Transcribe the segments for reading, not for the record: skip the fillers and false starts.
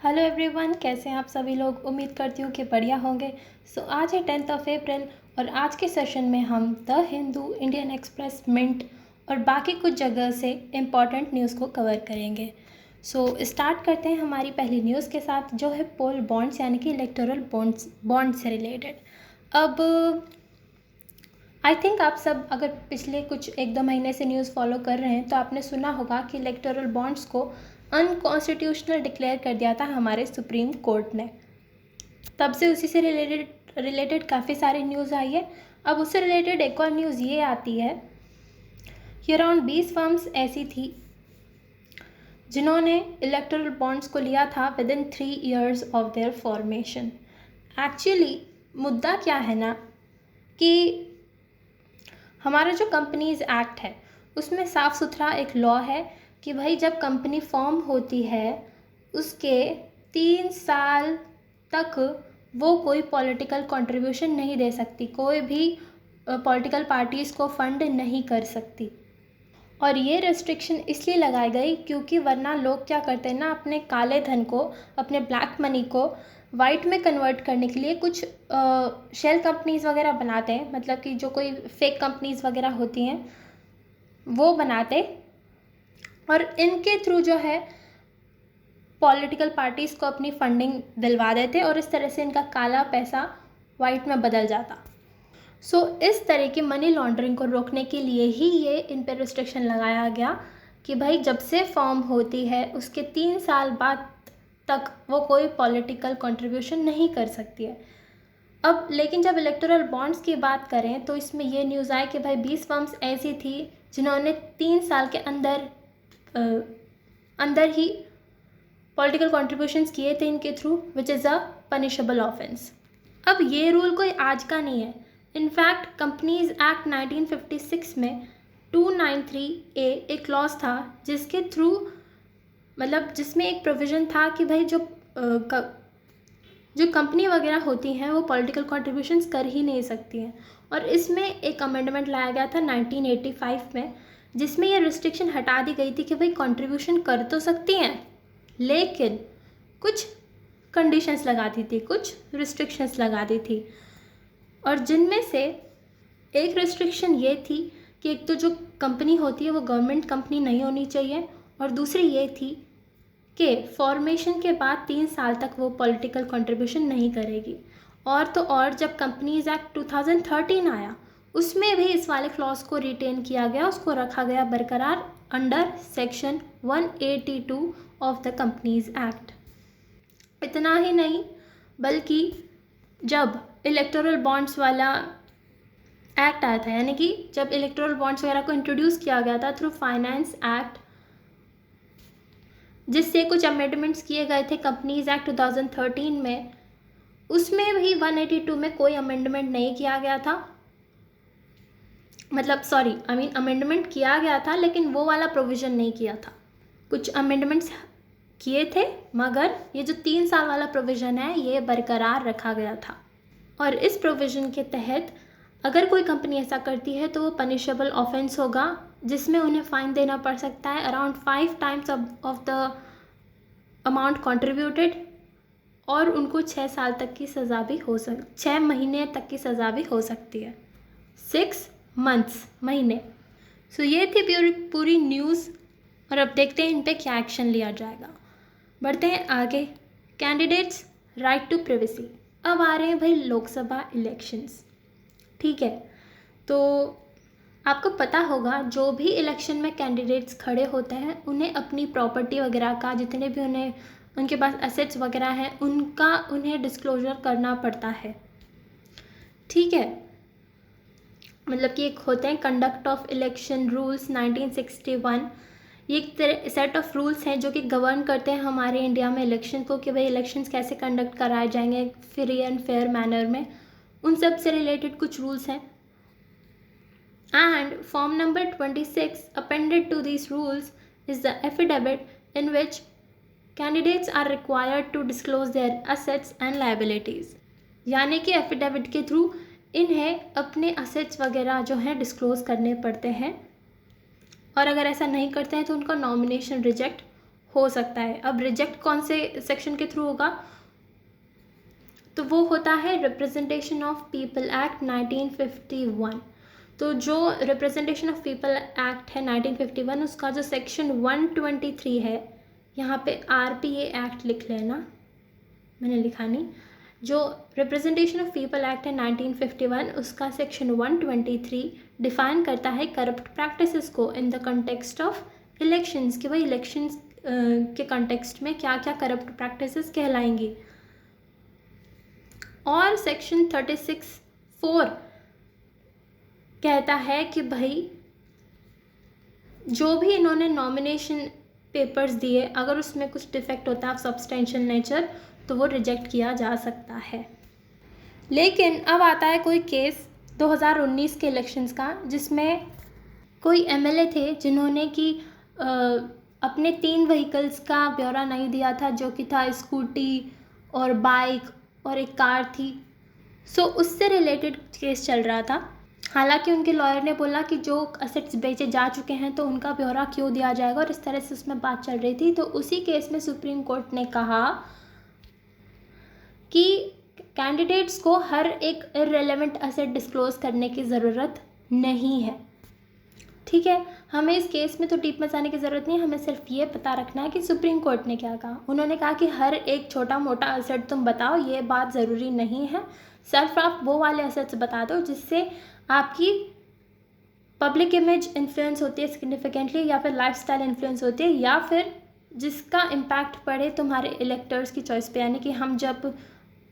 Hello everyone, कैसे हैं आप सभी लोग। उम्मीद करती हूँ कि बढ़िया होंगे। आज है 10th ऑफ अप्रैल और आज के सेशन में हम the Hindu, Indian Express, Mint और बाकी कुछ जगह से इम्पॉर्टेंट न्यूज़ को कवर करेंगे। स्टार्ट करते हैं हमारी पहली न्यूज़ के साथ, जो है पोल बॉन्ड्स यानी कि इलेक्टोरल बॉन्ड से रिलेटेड। अब आई थिंक आप सब अगर पिछले कुछ 1-2 महीने से न्यूज़ फॉलो कर रहे हैं तो आपने सुना होगा कि इलेक्टोरल बॉन्ड्स को अनकॉन्स्टिट्यूशनल डिक्लेयर कर दिया था हमारे सुप्रीम कोर्ट ने। तब से उसी से रिलेटेड काफ़ी सारी न्यूज़ आई है। अब उससे रिलेटेड एक और न्यूज़ ये आती है कि अराउंड 20 फर्म्स ऐसी थी जिन्होंने इलेक्टोरल बॉन्ड्स को लिया था with in 3 years of their formation. Actually मुद्दा क्या है ना कि हमारा जो कंपनीज़ एक्ट है उसमें साफ़ सुथरा एक लॉ है कि भाई जब कंपनी फॉर्म होती है उसके 3 साल तक वो कोई पॉलिटिकल कंट्रीब्यूशन नहीं दे सकती, कोई भी पॉलिटिकल पार्टीज़ को फंड नहीं कर सकती। और ये रेस्ट्रिक्शन इसलिए लगाई गई क्योंकि वरना लोग क्या करते हैं ना, अपने काले धन को, अपने ब्लैक मनी को वाइट में कन्वर्ट करने के लिए कुछ शेल कंपनीज़ वगैरह बनाते हैं। मतलब कि जो कोई फेक कंपनीज़ वगैरह होती हैं वो बनाते और इनके थ्रू जो है पॉलिटिकल पार्टीज़ को अपनी फंडिंग दिलवा देते और इस तरह से इनका काला पैसा वाइट में बदल जाता। इस तरह की मनी लॉन्ड्रिंग को रोकने के लिए ही ये इन पर रिस्ट्रिक्शन लगाया गया कि भाई जब से फॉर्म होती है उसके 3 साल बाद तक वो कोई पॉलिटिकल कंट्रीब्यूशन नहीं कर सकती है। अब लेकिन जब इलेक्टोरल बॉन्ड्स की बात करें तो इसमें ये न्यूज़ आए कि भाई 20 फर्म्स ऐसी थी जिन्होंने 3 साल के अंदर ही पॉलिटिकल कॉन्ट्रीब्यूशंस किए थे इनके through, which is a punishable offence. अब ये रूल कोई आज का नहीं है। इनफैक्ट कंपनीज एक्ट 1956 में 293A एक क्लॉज था जिसके थ्रू, मतलब जिसमें एक प्रोविज़न था कि भाई जो कंपनी वगैरह होती हैं वो पॉलिटिकल कॉन्ट्रीब्यूशंस कर ही नहीं सकती हैं। और इसमें एक अमेंडमेंट लाया गया था 1985 में, जिसमें ये रिस्ट्रिक्शन हटा दी गई थी कि भाई कंट्रीब्यूशन कर तो सकती हैं लेकिन कुछ कंडीशंस लगा दी थी, कुछ रिस्ट्रिक्शंस लगा दी थी। और जिनमें से एक रिस्ट्रिक्शन ये थी कि एक तो जो कंपनी होती है वो गवर्नमेंट कंपनी नहीं होनी चाहिए और दूसरी ये थी कि फॉर्मेशन के बाद 3 साल तक वो पॉलिटिकल कंट्रीब्यूशन नहीं करेगी। और तो और जब कंपनीज एक्ट 2013 आया उसमें भी इस वाले क्लॉज को रिटेन किया गया, उसको रखा गया बरकरार under section 182 of the companies act. इतना ही नहीं बल्कि जब इलेक्टोरल बॉन्ड्स वाला एक्ट आया था, यानी कि जब इलेक्टोरल बॉन्ड्स वगैरह को इंट्रोड्यूस किया गया था थ्रू फाइनेंस एक्ट, जिससे कुछ अमेंडमेंट्स किए गए थे कंपनीज एक्ट 2013 में, उसमें भी 182 में कोई अमेंडमेंट नहीं किया गया था। मतलब अमेंडमेंट किया गया था लेकिन वो वाला प्रोविज़न नहीं किया था। कुछ अमेंडमेंट्स किए थे मगर ये जो 3 साल वाला प्रोविज़न है ये बरकरार रखा गया था। और इस प्रोविज़न के तहत अगर कोई कंपनी ऐसा करती है तो वो पनिशेबल ऑफेंस होगा, जिसमें उन्हें फ़ाइन देना पड़ सकता है around 5 times of the amount contributed, और उनको 6 साल तक की सज़ा भी 6 महीने तक की सज़ा भी हो सकती है। 6 months, महीने। ये थी पूरी न्यूज़ और अब देखते हैं इन पे क्या एक्शन लिया जाएगा। बढ़ते हैं आगे। Candidates right to privacy. अब आ रहे हैं भाई लोकसभा इलेक्शंस, ठीक है। तो आपको पता होगा जो भी इलेक्शन में कैंडिडेट्स खड़े होते हैं उन्हें अपनी प्रॉपर्टी वगैरह का, जितने भी उनके पास एसेट्स वगैरह हैं उन्हें डिस्क्लोजर करना पड़ता है, ठीक है। मतलब कि एक होते हैं कंडक्ट ऑफ इलेक्शन रूल्स 1961। ये एक सेट ऑफ रूल्स हैं जो कि गवर्न करते हैं हमारे इंडिया में इलेक्शन को, कि भाई इलेक्शंस कैसे कंडक्ट कराए जाएंगे फ्री एंड फेयर मैनर में। उन सब से रिलेटेड कुछ रूल्स हैं। And form number 26 appended to this rules is the affidavit in which candidates are required to disclose their assets and liabilities. यानी कि एफिडेविट के थ्रू इन्हें अपने असेट्स वगैरह जो हैं डिस्क्लोज करने पड़ते हैं, और अगर ऐसा नहीं करते हैं तो उनका नॉमिनेशन रिजेक्ट हो सकता है। अब रिजेक्ट कौन से सेक्शन के थ्रू होगा, तो वो होता है रिप्रेजेंटेशन ऑफ पीपल एक्ट 1951। तो जो रिप्रेजेंटेशन ऑफ पीपल एक्ट है 1951, उसका जो सेक्शन 123 है, यहाँ पे RPA एक्ट लिख लेना, मैंने लिखा नहीं। जो रिप्रेजेंटेशन ऑफ पीपल एक्ट है 1951, उसका सेक्शन 123 डिफाइन करता है करप्ट प्रैक्टिसेस को in the context of elections, कि भाई इलेक्शंस के कंटेक्स्ट में क्या क्या करप्ट प्रैक्टिसेस कहलाएंगी। और सेक्शन 36(4) कहता है कि भाई जो भी इन्होंने नॉमिनेशन पेपर्स दिए, अगर उसमें कुछ डिफेक्ट होता है ऑफ सब्सटेंशियल नेचर, तो वो रिजेक्ट किया जा सकता है। लेकिन अब आता है कोई केस 2019 के इलेक्शंस का, जिसमें कोई MLA थे जिन्होंने कि अपने 3 व्हीकल्स का ब्यौरा नहीं दिया था, जो कि था स्कूटी और बाइक और एक कार थी। सो उससे रिलेटेड केस चल रहा था। हालांकि उनके लॉयर ने बोला कि जो असेट्स बेचे जा चुके हैं तो उनका ब्यौरा क्यों दिया जाएगा, और इस तरह से उसमें बात चल रही थी। तो उसी केस में सुप्रीम कोर्ट ने कहा कि कैंडिडेट्स को हर एक इररिलेवेंट असेट डिस्क्लोज करने की ज़रूरत नहीं है। ठीक है, हमें इस केस में तो डीप में जाने की ज़रूरत नहीं है, हमें सिर्फ ये पता रखना है कि सुप्रीम कोर्ट ने क्या कहा। उन्होंने कहा कि हर एक छोटा मोटा असेट तुम बताओ, ये बात ज़रूरी नहीं है। सिर्फ आप वो वाले असेट्स बता दो जिससे आपकी पब्लिक इमेज इन्फ्लुएंस होती है सिग्निफिकेंटली, या फिर लाइफस्टाइल इन्फ्लुएंस होती है, या फिर जिसका इम्पैक्ट पड़े तुम्हारे इलेक्टर्स की चॉइस पे। यानी कि हम जब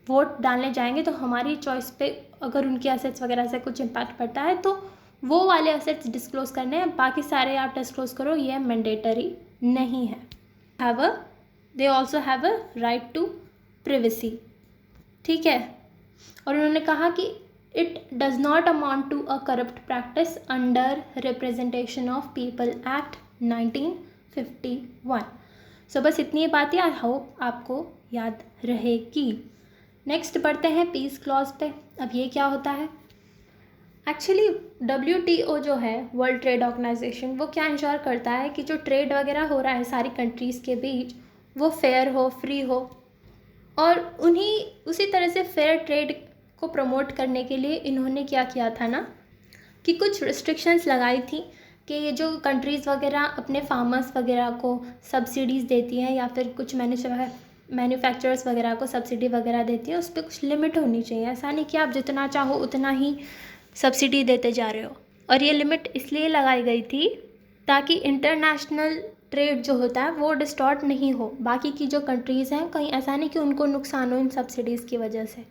वोट डालने जाएंगे तो हमारी चॉइस पे अगर उनके असेट्स वगैरह से कुछ इम्पैक्ट पड़ता है तो वो वाले असेट्स डिस्क्लोज करने हैं। बाकी सारे आप डिस्क्लोज करो, ये मैंडेटरी नहीं है। They also have a right to privacy. ठीक है, और उन्होंने कहा कि it does not amount to a corrupt practice under representation of people act 1951। So बस इतनी बातें आई होप आपको याद रहेगी। नेक्स्ट बढ़ते हैं पीस क्लॉज पे। अब ये क्या होता है? एक्चुअली WTO जो है, वर्ल्ड ट्रेड ऑर्गेनाइजेशन, वो क्या इंश्योर करता है कि जो ट्रेड वगैरह हो रहा है सारी कंट्रीज़ के बीच, वो फेयर हो, फ्री हो। और उसी तरह से फेयर ट्रेड को प्रमोट करने के लिए इन्होंने क्या किया था ना, कि कुछ रिस्ट्रिक्शंस लगाई थी कि ये जो कंट्रीज़ वगैरह अपने फार्मर्स वगैरह को सब्सिडीज़ देती हैं, या फिर कुछ मैन्युफैक्चरर्स वगैरह को सब्सिडी वगैरह देती है, उस पर कुछ लिमिट होनी चाहिए। ऐसा नहीं कि आप जितना चाहो उतना ही सब्सिडी देते जा रहे हो। और ये लिमिट इसलिए लगाई गई थी ताकि इंटरनेशनल ट्रेड जो होता है वो डिस्टॉर्ट नहीं हो। बाकी की जो कंट्रीज़ हैं, कहीं ऐसा नहीं कि उनको नुकसान हो इन सब्सिडीज़ की वजह से,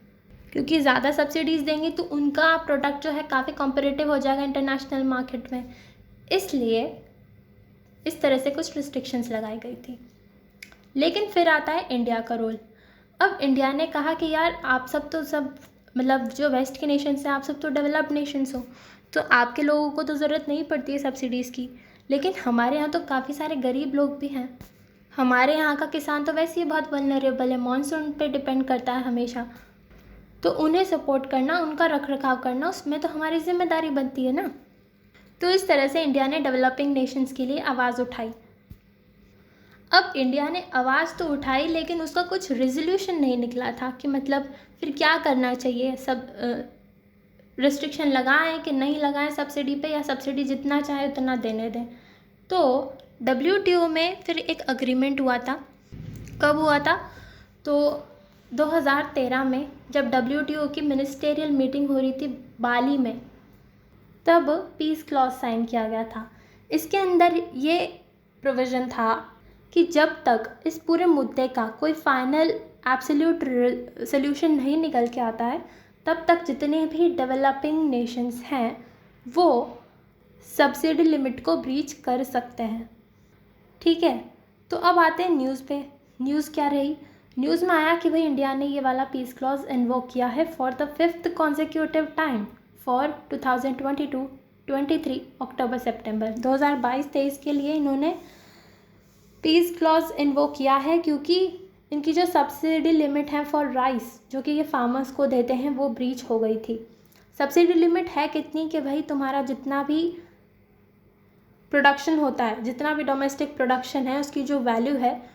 क्योंकि ज़्यादा सब्सिडीज़ देंगी तो उनका प्रोडक्ट जो है काफ़ी कॉम्पिटिटिव हो जाएगा इंटरनेशनल मार्केट में। इसलिए इस तरह से कुछ रिस्ट्रिक्शंस लगाई गई थी। लेकिन फिर आता है इंडिया का रोल। अब इंडिया ने कहा कि यार आप सब मतलब जो वेस्ट के नेशंस हैं, आप सब तो डेवलप्ड नेशंस हो, तो आपके लोगों को तो ज़रूरत नहीं पड़ती है सब्सिडीज़ की। लेकिन हमारे यहाँ तो काफ़ी सारे गरीब लोग भी हैं। हमारे यहाँ का किसान तो वैसे ही बहुत वल्नरेबल है, मानसून पे डिपेंड करता है हमेशा। तो उन्हें सपोर्ट करना, उनका रख रखाव करना, उसमें तो हमारी जिम्मेदारी बनती है ना। तो इस तरह से इंडिया ने डेवलपिंग नेशंस के लिए आवाज़ उठाई। अब इंडिया ने आवाज़ तो उठाई, लेकिन उसका कुछ रेजोल्यूशन नहीं निकला था कि मतलब फिर क्या करना चाहिए। सब रिस्ट्रिक्शन लगाएं कि नहीं लगाएं सब्सिडी पे, या सब्सिडी जितना चाहे उतना देने दें। तो WTO में फिर एक अग्रीमेंट हुआ था। कब हुआ था? तो 2013 में जब WTO की मिनिस्टेरियल मीटिंग हो रही थी बाली में, तब पीस क्लॉज साइन किया गया था। इसके अंदर ये प्रोविज़न था कि जब तक इस पूरे मुद्दे का कोई फाइनल एब्सोल्यूट सल्यूशन नहीं निकल के आता है, तब तक जितने भी डेवलपिंग नेशंस हैं वो सब्सिडी लिमिट को ब्रीच कर सकते हैं। ठीक है, तो अब आते हैं न्यूज़ पे। न्यूज़ क्या रही? न्यूज़ में आया कि भाई इंडिया ने ये वाला पीस क्लॉज इन्वोक किया है for the 5th consecutive time for 2022-23 अक्टूबर सितंबर 2022-23 के लिए इन्होंने पीस क्लॉज इन्वोक किया है, क्योंकि इनकी जो सब्सिडी लिमिट है फॉर राइस जो कि ये फार्मर्स को देते हैं वो ब्रीच हो गई थी। सब्सिडी लिमिट है कितनी कि भाई तुम्हारा जितना भी प्रोडक्शन होता है, जितना भी डोमेस्टिक प्रोडक्शन है उसकी जो वैल्यू है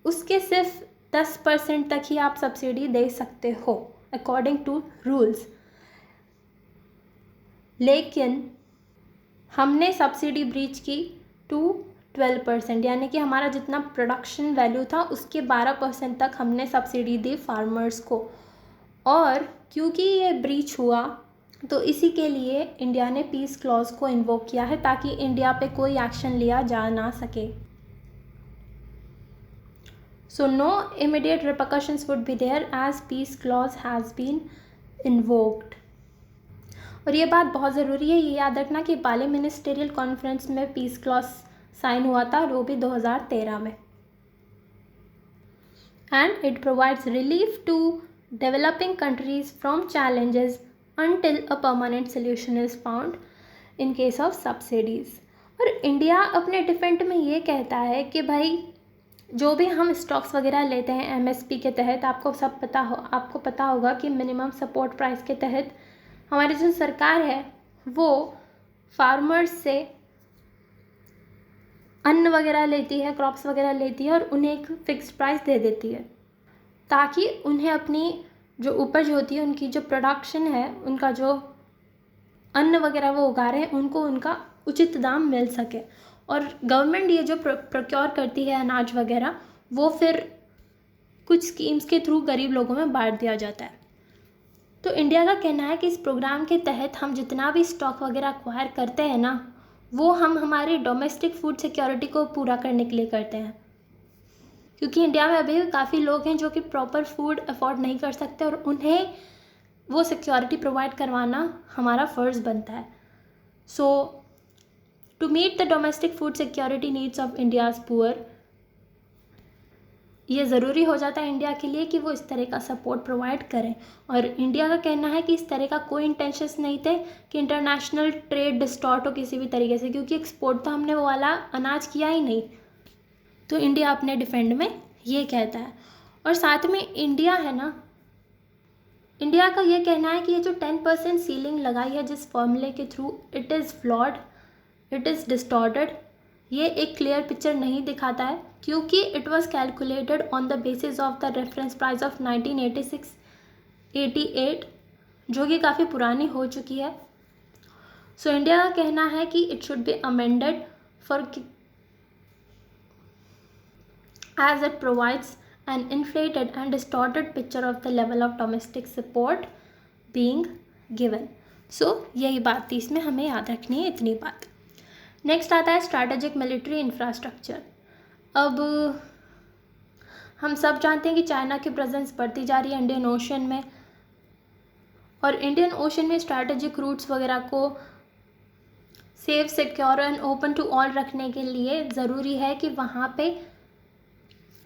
उसके सिर्फ 10% तक ही आप सब्सिडी दे सकते हो अकॉर्डिंग टू रूल्स। लेकिन हमने सब्सिडी ब्रीच की टू 12%, यानी कि हमारा जितना प्रोडक्शन वैल्यू था उसके 12% तक हमने सब्सिडी दी फार्मर्स को। और क्योंकि ये ब्रीच हुआ तो इसी के लिए इंडिया ने पीस क्लॉज को इन्वोक किया है ताकि इंडिया पे कोई एक्शन लिया जा ना सके। So no immediate repercussions would be there as peace clause has been invoked. और ये बात बहुत ज़रूरी है, ये याद रखना कि बाली मिनिस्टेरियल कॉन्फ्रेंस में पीस क्लॉज साइन हुआ था, वो भी 2013 में। And it provides relief to developing countries from challenges until a permanent solution is found in case of subsidies। और इंडिया अपने डिफेंट में ये कहता है कि भाई जो भी हम स्टॉक्स वगैरह लेते हैं एमएसपी के तहत, आपको पता होगा कि मिनिमम सपोर्ट प्राइस के तहत हमारी जो सरकार है वो फार्मर्स से अन्न वगैरह लेती है, क्रॉप्स वगैरह लेती है और उन्हें एक फिक्स्ड प्राइस दे देती है ताकि उन्हें अपनी जो उपज होती है, उनकी जो प्रोडक्शन है, उनका जो अन्न वगैरह वो उगा रहे हैं, उनको उनका उचित दाम मिल सके। और गवर्नमेंट ये जो प्रोक्योर करती है अनाज वगैरह, वो फिर कुछ स्कीम्स के थ्रू गरीब लोगों में बांट दिया जाता है। तो इंडिया का कहना है कि इस प्रोग्राम के तहत हम जितना भी स्टॉक वगैरह एक्वायर करते हैं ना, वो हम हमारी डोमेस्टिक फूड सिक्योरिटी को पूरा करने के लिए करते हैं, क्योंकि इंडिया में अभी भी काफ़ी लोग हैं जो कि प्रॉपर फूड अफोर्ड नहीं कर सकते और उन्हें वो सिक्योरिटी प्रोवाइड करवाना हमारा फ़र्ज़ बनता है। So to meet the domestic food security needs of India's poor, ये ज़रूरी हो जाता है इंडिया के लिए कि वो इस तरह का सपोर्ट प्रोवाइड करें। और इंडिया का कहना है कि इस तरह का कोई इंटेंशंस नहीं थे कि इंटरनेशनल ट्रेड डिस्टॉर्ट हो किसी भी तरीके से, क्योंकि एक्सपोर्ट तो हमने वो वाला अनाज किया ही नहीं। तो इंडिया अपने डिफेंड में ये कहता है। और साथ में इंडिया है ना, इंडिया का ये कहना है कि ये जो 10% सीलिंग लगाई है जिस फॉर्मूले के through, it is flawed, it is distorted, ये एक क्लियर पिक्चर नहीं दिखाता है, क्योंकि it was calculated on the basis of the reference price of 1986-88 जो कि काफ़ी पुरानी हो चुकी है। सो इंडिया का कहना है कि it should be amended for as it provides an inflated and distorted picture of the level of domestic support being given। So यही बात थी, इसमें हमें याद रखनी है इतनी बात। नेक्स्ट आता है स्ट्रैटेजिक मिलिट्री इंफ्रास्ट्रक्चर। अब हम सब जानते हैं कि चाइना की प्रेजेंस बढ़ती जा रही है इंडियन ओशन में, और इंडियन ओशन में स्ट्रैटेजिक रूट्स वगैरह को safe, secure and open to all रखने के लिए ज़रूरी है कि वहाँ पे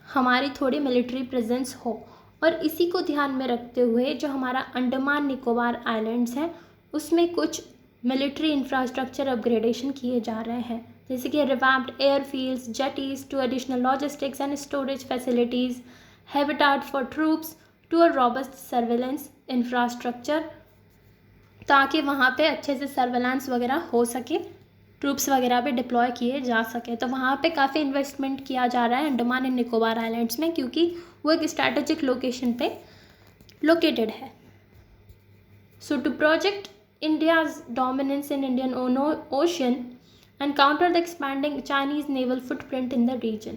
हमारी थोड़ी मिलिट्री प्रेजेंस हो। और इसी को ध्यान में रखते हुए जो हमारा अंडमान निकोबार आइलैंड्स हैं उसमें कुछ मिलिट्री इंफ्रास्ट्रक्चर अपग्रेडेशन किए जा रहे हैं, जैसे कि revamped airfields, jetties to additional logistics and storage facilities, habitat for troops to a robust surveillance infrastructure, ताकि वहाँ पे अच्छे से सर्वेलेंस वगैरह हो सके, ट्रूप्स वगैरह भी डिप्लॉय किए जा सके। तो वहाँ पे काफ़ी इन्वेस्टमेंट किया जा रहा है अंडमान एंड निकोबार आइलैंड्स में, क्योंकि वो एक स्ट्रैटेजिक लोकेशन पे लोकेटेड है। So to project India's dominance in Indian Ocean and counter the expanding Chinese naval footprint in the region,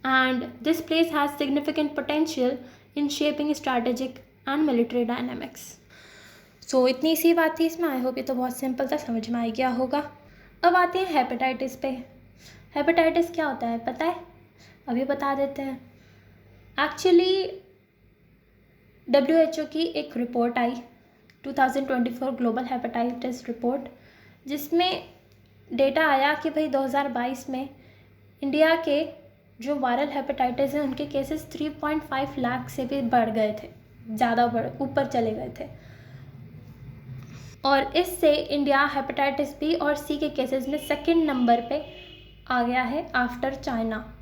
and this place has significant potential in shaping strategic and military dynamics. So इतनी सी बात थी इसमें। I hope ये तो बहुत simple था, समझ में आ गया होगा। अब आते हैं हेपेटाइटिस पे। हेपेटाइटिस क्या होता है पता है? अभी बता देते हैं। एक्चुअली WHO की एक रिपोर्ट आई 2024 ग्लोबल हेपेटाइटिस रिपोर्ट, जिसमें डेटा आया कि भाई 2022 में इंडिया के जो वायरल हेपेटाइटिस हैं उनके केसेस 3.5 लाख से भी बढ़ गए थे, ज़्यादा ऊपर चले गए थे। और इससे इंडिया हेपेटाइटिस बी और सी के केसेस में सेकंड नंबर पे आ गया है आफ्टर चाइना।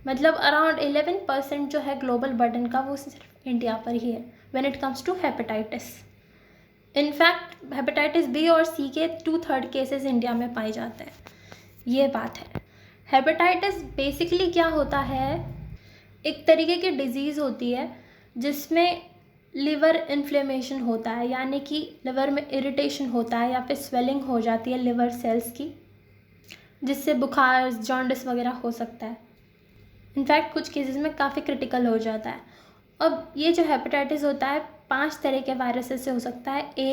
मतलब अराउंड 11% जो है ग्लोबल बर्डन का वो सिर्फ इंडिया पर ही है when it comes to hepatitis. In fact hepatitis B और सी के 2/3 केसेस इंडिया में पाए जाते हैं। ये बात है। हेपेटाइटिस बेसिकली क्या होता है, एक तरीके की डिजीज़ होती है जिसमें लिवर इन्फ्लेमेशन होता है, यानी कि लिवर में इरिटेशन होता है या फिर स्वेलिंग हो जाती है लिवर सेल्स की, जिससे बुखार, जॉन्डिस वगैरह हो सकता है। इनफैक्ट कुछ केसेस में काफ़ी क्रिटिकल हो जाता है। अब ये जो हेपेटाइटिस होता है 5 तरह के वायरसेस से हो सकता है, A,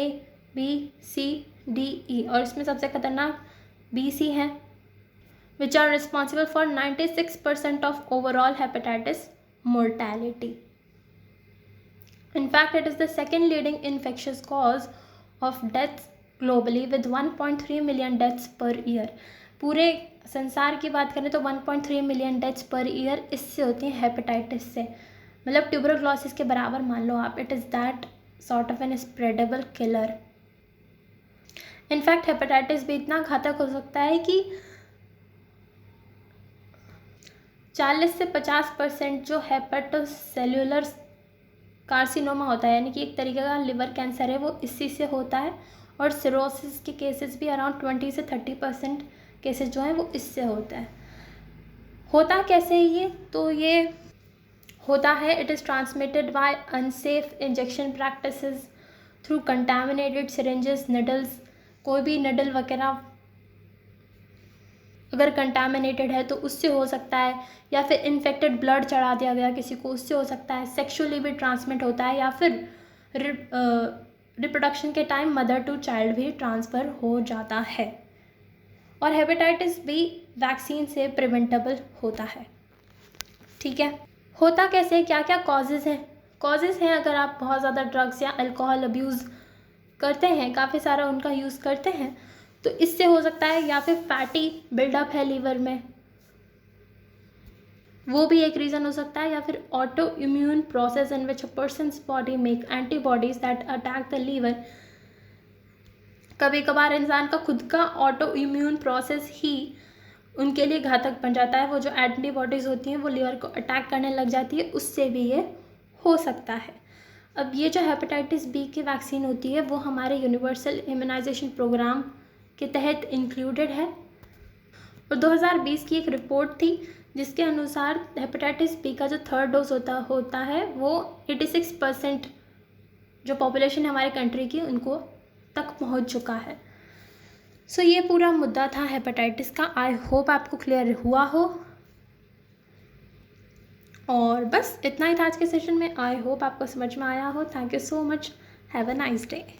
B, C, D, E, और इसमें सबसे खतरनाक BC है, which are responsible for 96% of overall hepatitis mortality. In fact, it is the second leading infectious cause of deaths globally with 1.3 million deaths per year. पूरे संसार की बात करें तो 1.3 मिलियन डेथ्स पर ईयर इससे होती हैं, हेपेटाइटिस से। मतलब ट्यूबरक्लोसिस के बराबर मान लो आप। It is that sort of an spreadable killer. In fact hepatitis भी इतना घातक हो सकता है कि 40 से 50% जो हेपेटोसेल्युलर कार्सिनोमा होता है, यानी कि एक तरीके का लिवर कैंसर है, वो इसी से होता है। और सिरोसिस के केसेस भी अराउंड 20 से 30% केसेस जो हैं वो इससे होता है। होता कैसे है ये? तो ये होता है, it is transmitted by unsafe injection practices through contaminated syringes, needles. कोई भी निडल वगैरह अगर कंटामिनेटेड है तो उससे हो सकता है, या फिर इन्फेक्टेड ब्लड चढ़ा दिया गया किसी को, उससे हो सकता है। सेक्सुअली भी ट्रांसमिट होता है, या फिर रिप्रोडक्शन के टाइम मदर टू चाइल्ड भी ट्रांसफ़र हो जाता है। और हेपेटाइटिस बी वैक्सीन से प्रिवेंटेबल होता है। ठीक है, होता कैसे है, क्या क्या कॉजेज़ हैं? कॉजेज़ हैं, अगर आप बहुत ज़्यादा ड्रग्स या अल्कोहल अब्यूज़ करते हैं, काफ़ी सारा उनका यूज़ करते हैं, तो इससे हो सकता है। या फिर फैटी बिल्डअप है लीवर में, वो भी एक रीज़न हो सकता है। या फिर autoimmune process in which a person's body make antibodies that attack the liver. कभी कभार इंसान का खुद का ऑटो इम्यून प्रोसेस ही उनके लिए घातक बन जाता है। वो जो एंटीबॉडीज़ होती हैं वो लीवर को अटैक करने लग जाती है, उससे भी ये हो सकता है। अब ये जो हेपेटाइटिस बी की वैक्सीन होती है वो हमारे यूनिवर्सल इम्यूनाइजेशन प्रोग्राम के तहत इंक्लूडेड है। और 2020 की एक रिपोर्ट थी जिसके अनुसार हेपेटाइटिस बी का जो 3rd डोज होता है वो 86% जो पॉपुलेशन है हमारे कंट्री की उनको तक पहुंच चुका है। सो ये पूरा मुद्दा था हेपेटाइटिस का। आई होप आपको क्लियर हुआ हो। और बस इतना ही था आज के सेशन में। आई होप आपको समझ में आया हो। Thank you so much. Have a nice day.